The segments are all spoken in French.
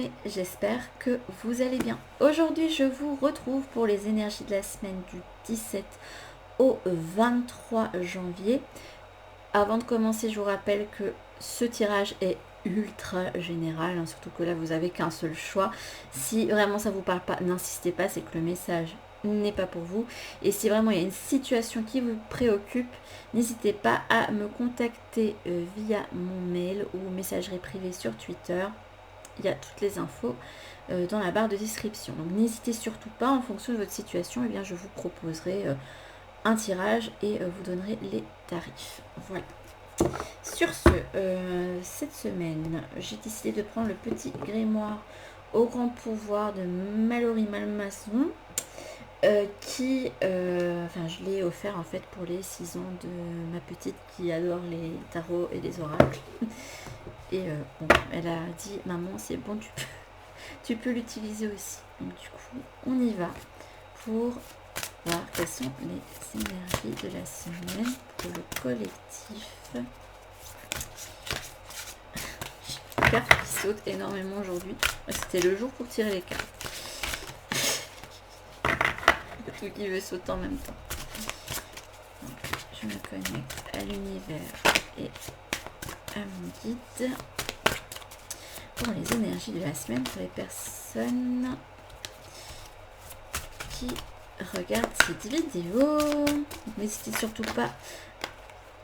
aimés, j'espère que vous allez bien. Aujourd'hui, je vous retrouve pour les énergies de la semaine du 17 au 23 janvier. Avant de commencer, je vous rappelle que ce tirage est ultra général, hein, surtout que là, vous n'avez qu'un seul choix. Si vraiment ça ne vous parle pas, n'insistez pas, c'est que le message n'est pas pour vous. Et si vraiment il y a une situation qui vous préoccupe, n'hésitez pas à me contacter via mon mail ou messagerie privée sur Twitter. Il y a toutes les infos dans la barre de description. Donc n'hésitez surtout pas, en fonction de votre situation, je vous proposerai un tirage et vous donnerai les tarifs. Voilà. Sur ce, cette semaine, j'ai décidé de prendre le petit grimoire au grand pouvoir de Mallory Malmaison. Je l'ai offert en fait pour les 6 ans de ma petite qui adore les tarots et les oracles. Et elle a dit, maman, c'est bon, tu peux l'utiliser aussi. Donc du coup, on y va pour voir quelles sont les énergies de la semaine pour le collectif. J'ai cartes qui sautent énormément aujourd'hui. C'était le jour pour tirer les cartes. Tout qui veut sauter en même temps. Donc, je me connecte à l'univers et à mon guide pour les énergies de la semaine pour les personnes qui regardent cette vidéo. N'hésitez surtout pas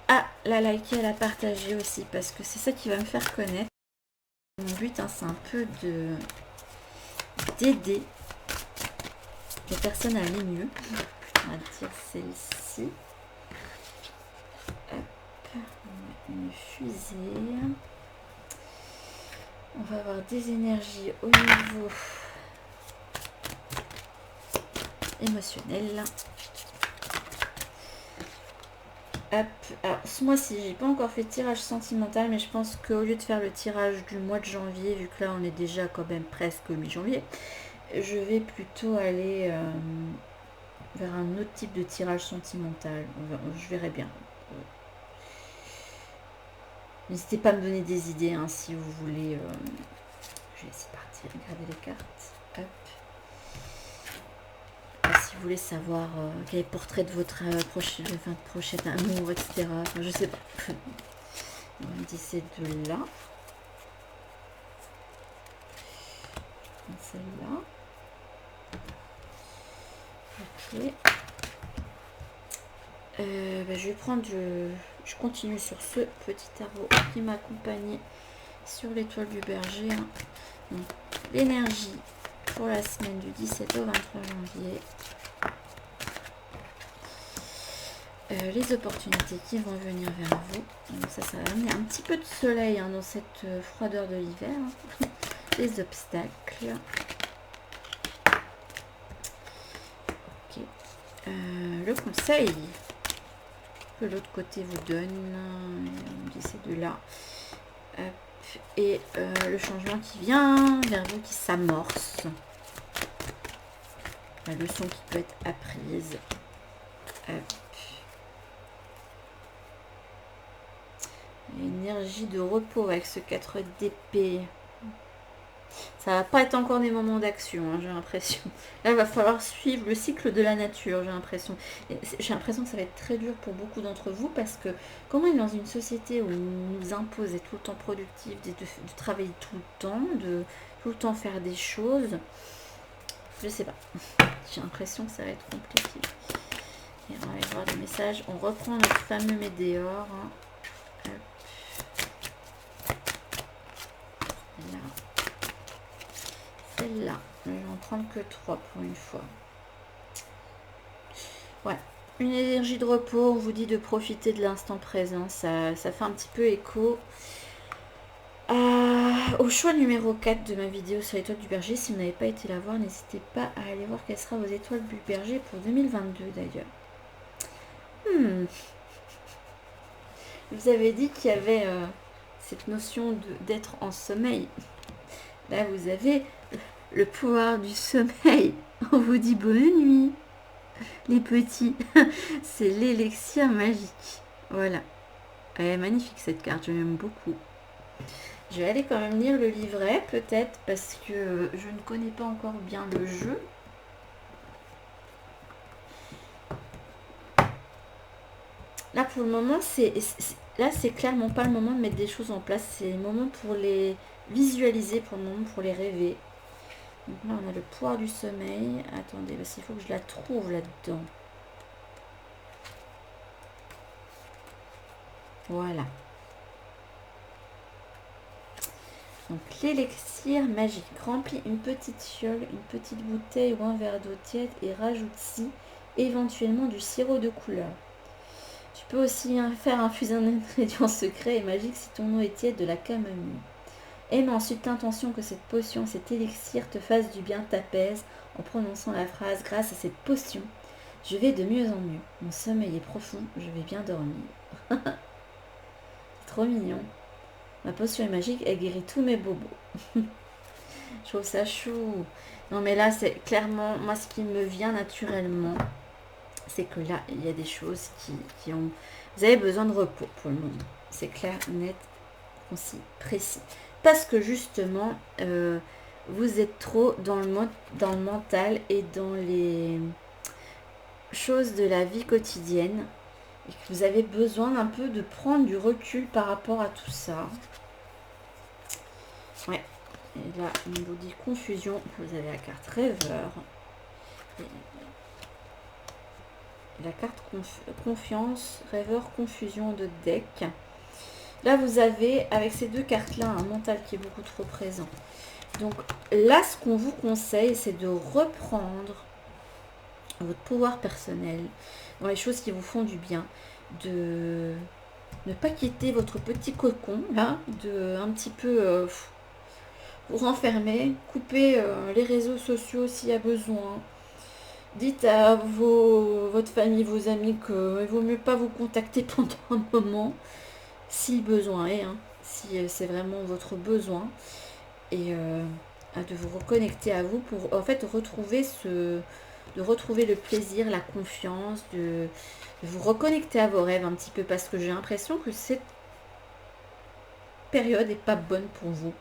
à la liker, à la partager aussi parce que c'est ça qui va me faire connaître. Mon but, c'est un peu d'aider les personnes à aller mieux. On va dire celle-ci. Hop, on met une fusée. On va avoir des énergies au niveau émotionnel. Hop. Alors, ce mois-ci, j'ai pas encore fait de tirage sentimental, mais je pense qu'au lieu de faire le tirage du mois de janvier, vu que là on est déjà quand même presque mi-janvier, je vais plutôt aller vers un autre type de tirage sentimental. Je verrai bien. N'hésitez pas à me donner des idées hein, si vous voulez. Je vais essayer de partir, regarder les cartes. Hop. Si vous voulez savoir quel est le portrait de votre prochain amour, etc. Enfin, je sais pas. On va dire ces deux-là. Celle-là. Ok. Je vais prendre je continue sur ce petit tarot qui m'a accompagné sur l'étoile du berger. Hein. Donc, l'énergie pour la semaine du 17 au 23 janvier. Les opportunités qui vont venir vers vous. Donc ça va amener un petit peu de soleil hein, dans cette froideur de l'hiver. Hein. Les obstacles. Ok. Le conseil que l'autre côté vous donne. On dit ces deux-là. Et le changement qui vient vers vous, qui s'amorce. La leçon qui peut être apprise. Énergie de repos avec ce 4 d'épée. Ça va pas être encore des moments d'action, hein, j'ai l'impression. Là, il va falloir suivre le cycle de la nature, j'ai l'impression. J'ai l'impression que ça va être très dur pour beaucoup d'entre vous parce que comme on est dans une société où on nous impose d'être tout le temps productif, de travailler tout le temps, de tout le temps faire des choses, je sais pas. J'ai l'impression que ça va être compliqué. Et on va aller voir les messages. On reprend notre fameux météore. Hein. Celle-là, je vais en prendre que 3 pour une fois. Ouais, une énergie de repos, on vous dit de profiter de l'instant présent. Ça fait un petit peu écho au choix numéro 4 de ma vidéo sur l'étoile du berger. Si vous n'avez pas été la voir, n'hésitez pas à aller voir quelles sera vos étoiles du berger pour 2022 d'ailleurs. Vous avez dit qu'il y avait cette notion d'être en sommeil. Là, vous avez le pouvoir du sommeil. On vous dit bonne nuit, les petits. C'est l'élixir magique. Voilà. Elle est magnifique cette carte, je l'aime beaucoup. Je vais aller quand même lire le livret, peut-être, parce que je ne connais pas encore bien le jeu. Là, pour le moment, là, c'est clairement pas le moment de mettre des choses en place. C'est le moment pour les visualiser, pour le moment, pour les rêver. Donc là, on a le pouvoir du sommeil. Attendez, parce qu'il faut que je la trouve là-dedans. Voilà. Donc l'élixir magique. Remplis une petite fiole, une petite bouteille ou un verre d'eau tiède et rajoute-y éventuellement du sirop de couleur. Tu peux aussi faire infuser un ingrédient secret et magique si ton eau est tiède, de la camomille. Aime ensuite l'intention que cette potion, cet élixir te fasse du bien, t'apaise en prononçant la phrase: grâce à cette potion, je vais de mieux en mieux. Mon sommeil est profond, je vais bien dormir. C'est trop mignon. Ma potion est magique, elle guérit tous mes bobos. Je trouve ça chou. Non mais là, c'est clairement, moi ce qui me vient naturellement, c'est que là, il y a des choses qui ont... Vous avez besoin de repos pour le moment. C'est clair, net, concis, précis. Parce que justement, vous êtes trop dans le mental et dans les choses de la vie quotidienne. Et que vous avez besoin un peu de prendre du recul par rapport à tout ça. Ouais. Et là, on vous dit confusion. Vous avez la carte rêveur. Et la carte confiance, rêveur, confusion de deck. Là, vous avez, avec ces deux cartes-là, un mental qui est beaucoup trop présent. Donc là, ce qu'on vous conseille, c'est de reprendre votre pouvoir personnel dans les choses qui vous font du bien, de ne pas quitter votre petit cocon, là, de un petit peu vous renfermer, couper les réseaux sociaux s'il y a besoin. Dites à votre famille, vos amis qu'il vaut mieux pas vous contacter pendant un moment, si besoin est, hein, si c'est vraiment votre besoin, et de vous reconnecter à vous pour en fait retrouver de retrouver le plaisir, la confiance, de vous reconnecter à vos rêves un petit peu, parce que j'ai l'impression que cette période n'est pas bonne pour vous.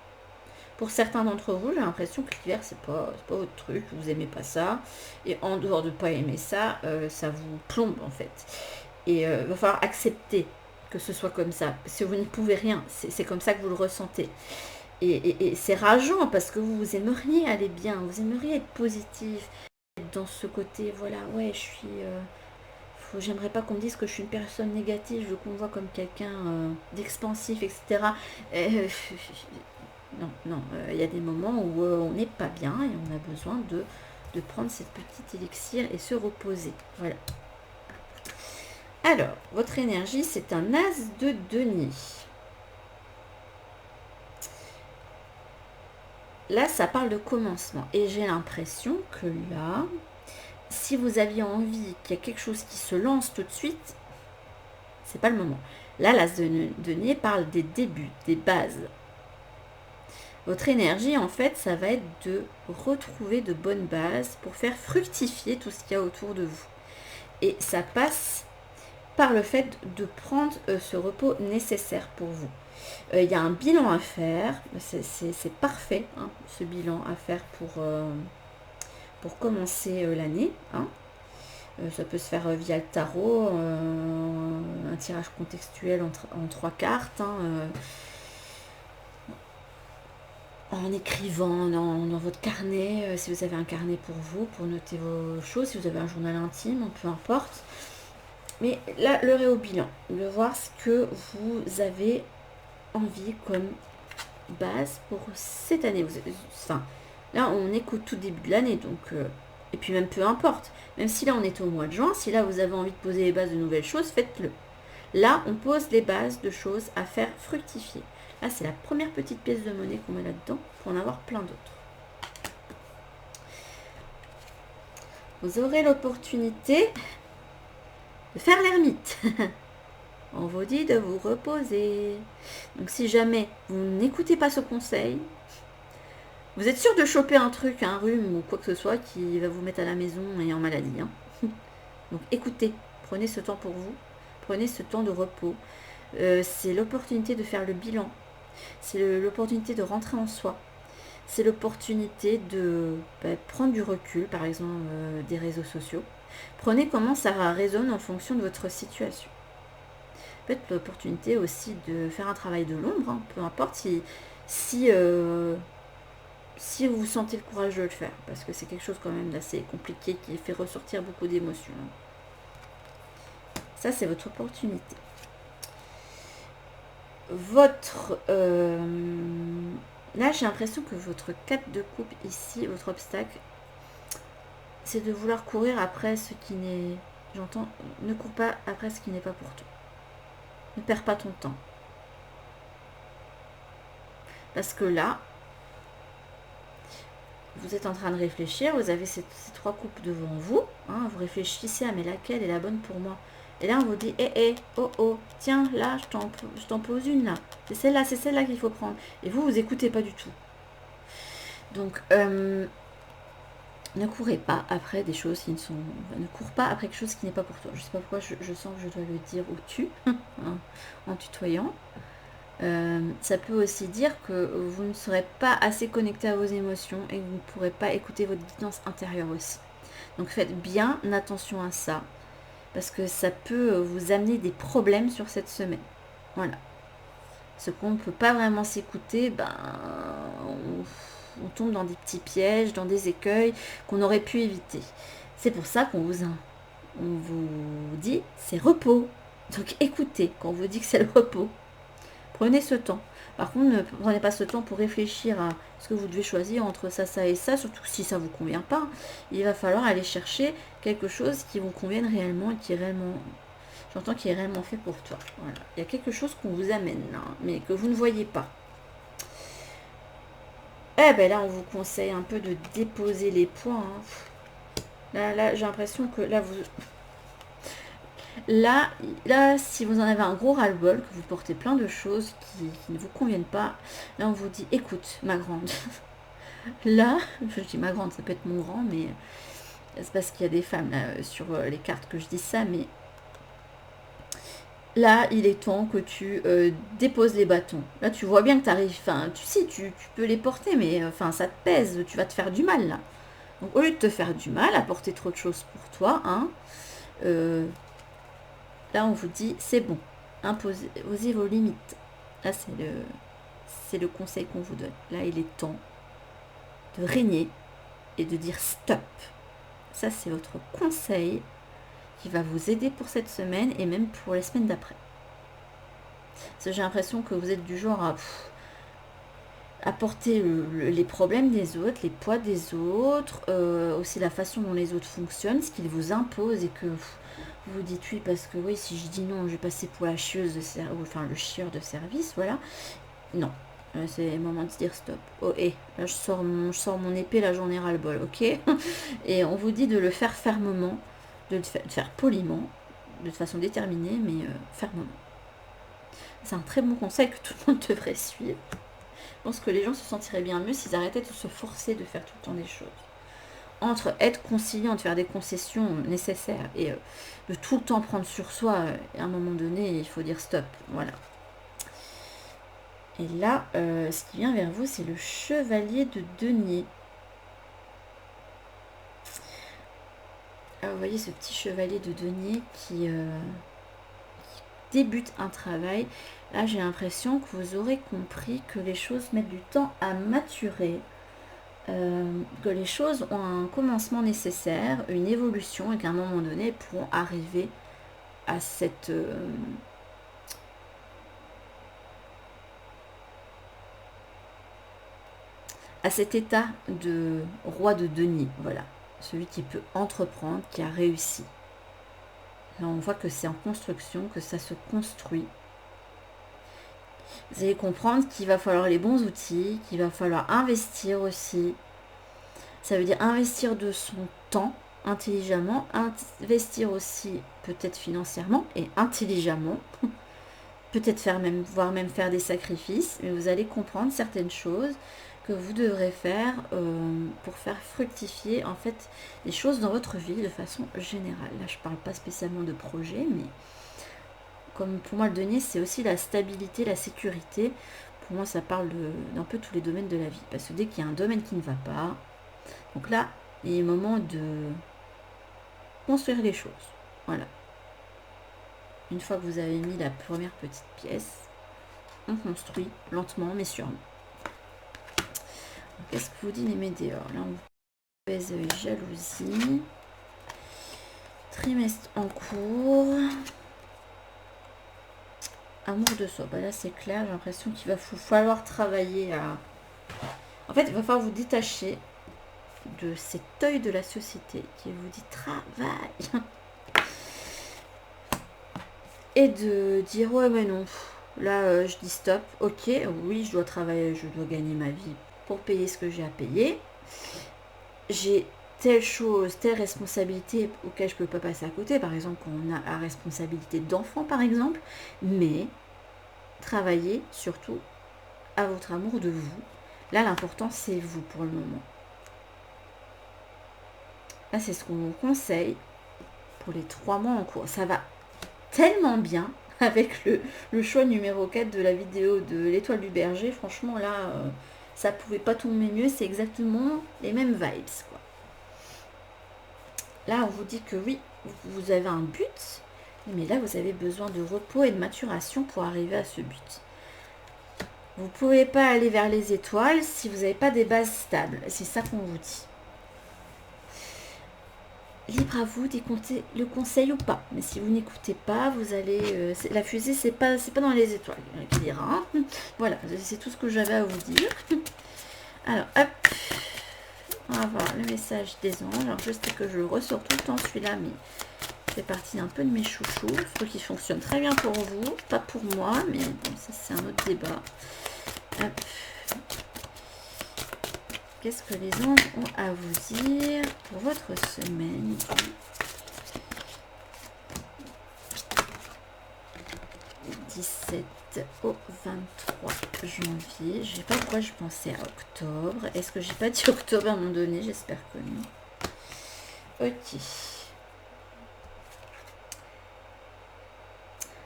Pour certains d'entre vous, j'ai l'impression que l'hiver, c'est pas votre truc, vous aimez pas ça. Et en dehors de pas aimer ça, ça vous plombe en fait. Et il va falloir accepter que ce soit comme ça. Si vous ne pouvez rien, c'est comme ça que vous le ressentez. Et c'est rageant parce que vous aimeriez aller bien, vous aimeriez être positif, être dans ce côté, voilà, ouais, je suis... j'aimerais pas qu'on me dise que je suis une personne négative, je veux qu'on me voit comme quelqu'un d'expansif, etc. Non, non, il y a des moments où on n'est pas bien et on a besoin de prendre cette petite élixir et se reposer. Voilà. Alors, votre énergie, c'est un as de denier. Là, ça parle de commencement. Et j'ai l'impression que là, si vous aviez envie qu'il y a quelque chose qui se lance tout de suite, c'est pas le moment. Là, l'as de denier parle des débuts, des bases. Votre énergie, en fait, ça va être de retrouver de bonnes bases pour faire fructifier tout ce qu'il y a autour de vous. Et ça passe par le fait de prendre ce repos nécessaire pour vous. Il y a un bilan à faire, c'est parfait, hein, ce bilan à faire pour commencer l'année. Hein. Ça peut se faire via le tarot, un tirage contextuel en 3 cartes. Hein, en écrivant dans votre carnet, si vous avez un carnet pour vous, pour noter vos choses, si vous avez un journal intime, peu importe. Mais là, l'heure est au bilan, de voir ce que vous avez envie comme base pour cette année. Enfin, là, on est qu'au tout début de l'année, donc... et puis même peu importe, même si là on est au mois de juin, si là vous avez envie de poser les bases de nouvelles choses, faites-le. Là, on pose les bases de choses à faire fructifier. Là, c'est la première petite pièce de monnaie qu'on met là-dedans pour en avoir plein d'autres. Vous aurez l'opportunité de faire l'ermite. On vous dit de vous reposer. Donc si jamais vous n'écoutez pas ce conseil, vous êtes sûr de choper un truc, un rhume ou quoi que ce soit qui va vous mettre à la maison et en maladie. Hein. Donc écoutez, prenez ce temps pour vous, prenez ce temps de repos. C'est l'opportunité de faire le bilan C'est l'opportunité de rentrer en soi. C'est l'opportunité de prendre du recul, par exemple des réseaux sociaux. Prenez comment ça résonne en fonction de votre situation. Peut-être l'opportunité aussi de faire un travail de l'ombre, hein, peu importe si vous sentez le courage de le faire, parce que c'est quelque chose quand même d'assez compliqué qui fait ressortir beaucoup d'émotions. Ça, c'est votre opportunité. Là, j'ai l'impression que votre 4 de coupe ici, votre obstacle, c'est de vouloir courir après ce qui n'est... J'entends, ne cours pas après ce qui n'est pas pour toi. Ne perds pas ton temps. Parce que là, vous êtes en train de réfléchir, vous avez ces 3 coupes devant vous, hein, vous réfléchissez à mais laquelle est la bonne pour moi. Et là, on vous dit, oh, tiens, là, je t'en pose une, là. C'est celle-là qu'il faut prendre. Et vous écoutez pas du tout. Donc, ne courez pas après des choses qui ne sont... Ne cours pas après quelque chose qui n'est pas pour toi. Je sais pas pourquoi je sens que je dois le dire au tu, en tutoyant. Ça peut aussi dire que vous ne serez pas assez connecté à vos émotions et que vous ne pourrez pas écouter votre guidance intérieure aussi. Donc faites bien attention à ça, parce que ça peut vous amener des problèmes sur cette semaine. Voilà. Ce qu'on ne peut pas vraiment s'écouter, on tombe dans des petits pièges, dans des écueils qu'on aurait pu éviter. C'est pour ça qu'on vous dit c'est repos. Donc écoutez quand on vous dit que c'est le repos. Prenez ce temps. Par contre, ne prenez pas ce temps pour réfléchir à ce que vous devez choisir entre ça et ça, surtout si ça ne vous convient pas. Il va falloir aller chercher quelque chose qui vous convienne réellement et qui est réellement... J'entends qu'il est réellement fait pour toi. Voilà. Il y a quelque chose qu'on vous amène là, mais que vous ne voyez pas. Eh ben là, on vous conseille un peu de déposer les points. Là, j'ai l'impression que là, vous... Là, si vous en avez un gros ras-le-bol, que vous portez plein de choses qui ne vous conviennent pas, là on vous dit, écoute, ma grande. Là, je dis ma grande, ça peut être mon grand, mais c'est parce qu'il y a des femmes là, sur les cartes que je dis ça, mais là, il est temps que tu déposes les bâtons. Là, tu vois bien que tu arrives, enfin, tu peux les porter, mais enfin, ça te pèse, tu vas te faire du mal, là. Donc, au lieu de te faire du mal, à porter trop de choses pour toi, hein, là, on vous dit, c'est bon, osez vos limites. Là, c'est le conseil qu'on vous donne. Là, il est temps de régner et de dire stop. Ça, c'est votre conseil qui va vous aider pour cette semaine et même pour les semaines d'après. Parce que j'ai l'impression que vous êtes du genre à porter les problèmes des autres, les poids des autres, aussi la façon dont les autres fonctionnent, ce qu'ils vous imposent et que... Vous dites oui parce que oui, si je dis non, je vais passer pour la chieuse de service, enfin le chieur de service, voilà. Non, c'est le moment de se dire stop. Oh, là je sors mon épée, là j'en ai ras le bol, ok. Et on vous dit de le faire fermement, de le faire poliment, de façon déterminée, mais fermement. C'est un très bon conseil que tout le monde devrait suivre. Je pense que les gens se sentiraient bien mieux s'ils arrêtaient de se forcer de faire tout le temps des choses. Entre être conciliant, de faire des concessions nécessaires et de tout le temps prendre sur soi, à un moment donné, il faut dire stop. Voilà. Et là, ce qui vient vers vous, c'est le chevalier de denier. Alors, vous voyez ce petit chevalier de denier qui débute un travail. Là, j'ai l'impression que vous aurez compris que les choses mettent du temps à maturer. Que les choses ont un commencement nécessaire, une évolution, et qu'à un moment donné, elles pourront arriver à cet état de roi de denier, voilà, celui qui peut entreprendre, qui a réussi. Là, on voit que c'est en construction, que ça se construit. Vous allez comprendre qu'il va falloir les bons outils, qu'il va falloir investir aussi. Ça veut dire investir de son temps intelligemment, investir aussi peut-être financièrement et intelligemment. Peut-être voire même faire des sacrifices, mais vous allez comprendre certaines choses que vous devrez faire pour faire fructifier en fait les choses dans votre vie de façon générale. Là, je ne parle pas spécialement de projet, mais comme pour moi le denier, c'est aussi la stabilité, la sécurité Pour moi, ça parle d'un peu tous les domaines de la vie. Parce que dès qu'il y a un domaine qui ne va pas, donc là, il est moment de construire les choses. Voilà. Une fois que vous avez mis la première petite pièce, on construit lentement mais sûrement. Qu'est-ce que vous dit les météores? Là, on pèse jalousie. Trimestre en cours. Amour de soi. Bah là, c'est clair. J'ai l'impression qu'il va falloir travailler à... En fait, il va falloir vous détacher de cet œil de la société qui vous dit travail. Et de dire, ouais, mais non. Là, je dis stop. Ok, oui, je dois travailler, je dois gagner ma vie pour payer ce que j'ai à payer. J'ai telle chose, telle responsabilité auquel je peux pas passer à côté. Par exemple, quand on a la responsabilité d'enfant, par exemple. Mais travaillez surtout à votre amour de vous. Là, l'important, c'est vous pour le moment. Là, c'est ce qu'on vous conseille pour les 3 mois en cours. Ça va tellement bien avec le choix numéro 4 de la vidéo de l'étoile du berger. Franchement, là, ça pouvait pas tomber mieux. C'est exactement les mêmes vibes, quoi. Là, on vous dit que oui, vous avez un but, mais là, vous avez besoin de repos et de maturation pour arriver à ce but. Vous ne pouvez pas aller vers les étoiles si vous n'avez pas des bases stables. C'est ça qu'on vous dit. Libre à vous d'écouter le conseil ou pas. Mais si vous n'écoutez pas, vous allez... la fusée, c'est pas dans les étoiles. Qui dira, hein. Voilà, c'est tout ce que j'avais à vous dire. Alors, hop. On va voir le message des anges. Alors, je sais que je le ressors tout le temps, celui-là, mais c'est parti un peu de mes chouchous. Je trouve qu'il fonctionne très bien pour vous. Pas pour moi, mais bon, ça, c'est un autre débat. Hop. Qu'est-ce que les anges ont à vous dire pour votre semaine du 17 au 23 janvier. Je sais pas pourquoi je pensais à octobre. Est-ce que j'ai pas dit octobre à un moment donné? J'espère que non. Ok.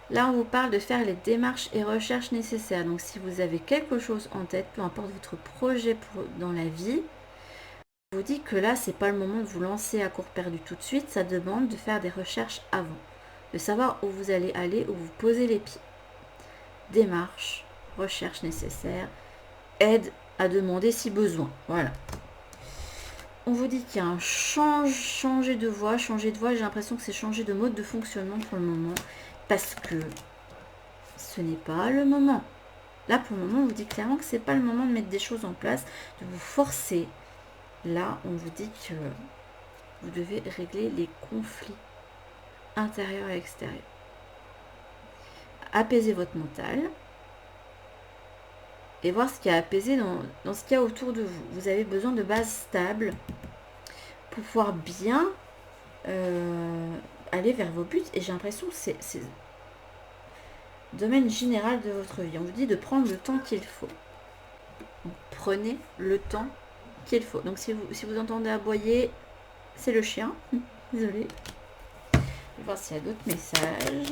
Là, on vous parle de faire les démarches et recherches nécessaires. Donc, si vous avez quelque chose en tête, peu importe votre projet dans la vie, je vous dis que là, c'est pas le moment de vous lancer à court perdu tout de suite. Ça demande de faire des recherches avant, de savoir où vous allez aller, où vous posez les pieds. Démarches, recherches nécessaires, aide à demander si besoin. Voilà. On vous dit qu'il y a un changer de voie. Changer de voie, j'ai l'impression que c'est changer de mode de fonctionnement pour le moment. Parce que ce n'est pas le moment. Là, pour le moment, on vous dit clairement que ce n'est pas le moment de mettre des choses en place, de vous forcer. Là, on vous dit que vous devez régler les conflits intérieurs et extérieurs. Apaiser votre mental et voir ce qui a apaisé dans ce qu'il y a autour de vous. Vous avez besoin de bases stables pour pouvoir bien aller vers vos buts. Et j'ai l'impression que c'est domaine général de votre vie. On vous dit de prendre le temps qu'il faut. Donc, prenez le temps qu'il faut. Donc si vous entendez aboyer, c'est le chien. Désolée. Je vais voir s'il y a d'autres messages.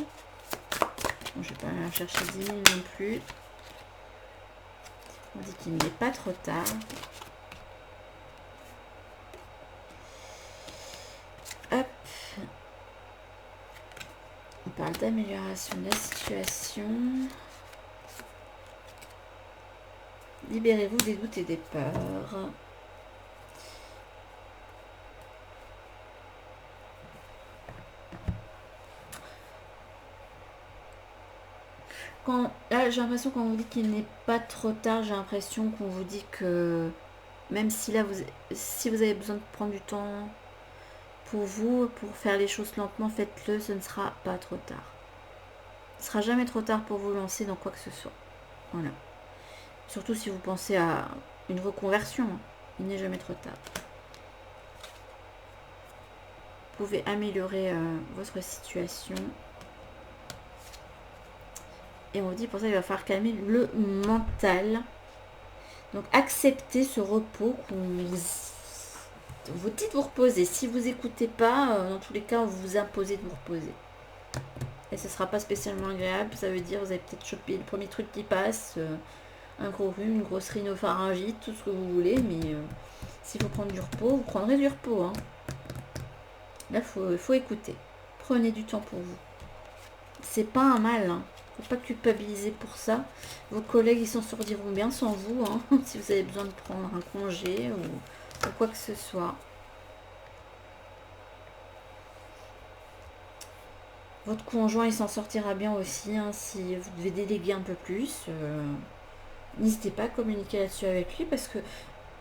Bon, je ne vais pas aller chercher 10 000 non plus. On dit qu'il n'est pas trop tard. Hop. On parle d'amélioration de la situation. Libérez-vous des doutes et des peurs. Là, j'ai l'impression qu'on vous dit qu'il n'est pas trop tard, j'ai l'impression qu'on vous dit que même si là, si vous avez besoin de prendre du temps pour vous, pour faire les choses lentement, faites-le, ce ne sera pas trop tard. Ce ne sera jamais trop tard pour vous lancer dans quoi que ce soit. Voilà. Surtout si vous pensez à une reconversion, hein. Il n'est jamais trop tard. Vous pouvez améliorer votre situation. Et on vous dit pour ça il va falloir calmer le mental. Donc acceptez ce repos qu'on vous dit de vous reposer. Si vous n'écoutez pas, dans tous les cas, on vous impose de vous reposer. Et ce ne sera pas spécialement agréable. Ça veut dire vous avez peut-être chopé le premier truc qui passe. un gros rhume, une grosse rhinopharyngite, tout ce que vous voulez, mais s'il faut prendre du repos, vous prendrez du repos. Hein. Là, faut écouter. Prenez du temps pour vous. C'est pas un mal, hein. Faut pas culpabiliser pour ça. Vos collègues, ils s'en sortiront bien sans vous, hein, si vous avez besoin de prendre un congé ou quoi que ce soit. Votre conjoint, il s'en sortira bien aussi, hein, si vous devez déléguer un peu plus. N'hésitez pas à communiquer là-dessus avec lui, parce que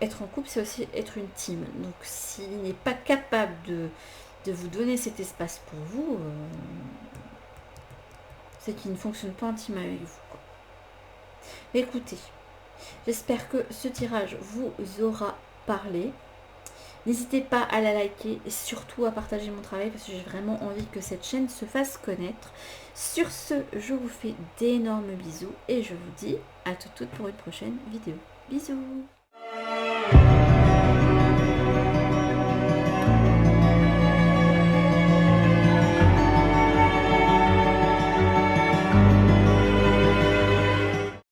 être en couple, c'est aussi être une team. Donc, s'il n'est pas capable de vous donner cet espace pour vous, c'est qu'il ne fonctionne pas en team avec vous. Écoutez, j'espère que ce tirage vous aura parlé. N'hésitez pas à la liker et surtout à partager mon travail parce que j'ai vraiment envie que cette chaîne se fasse connaître. Sur ce, je vous fais d'énormes bisous et je vous dis à tout de suite pour une prochaine vidéo. Bisous!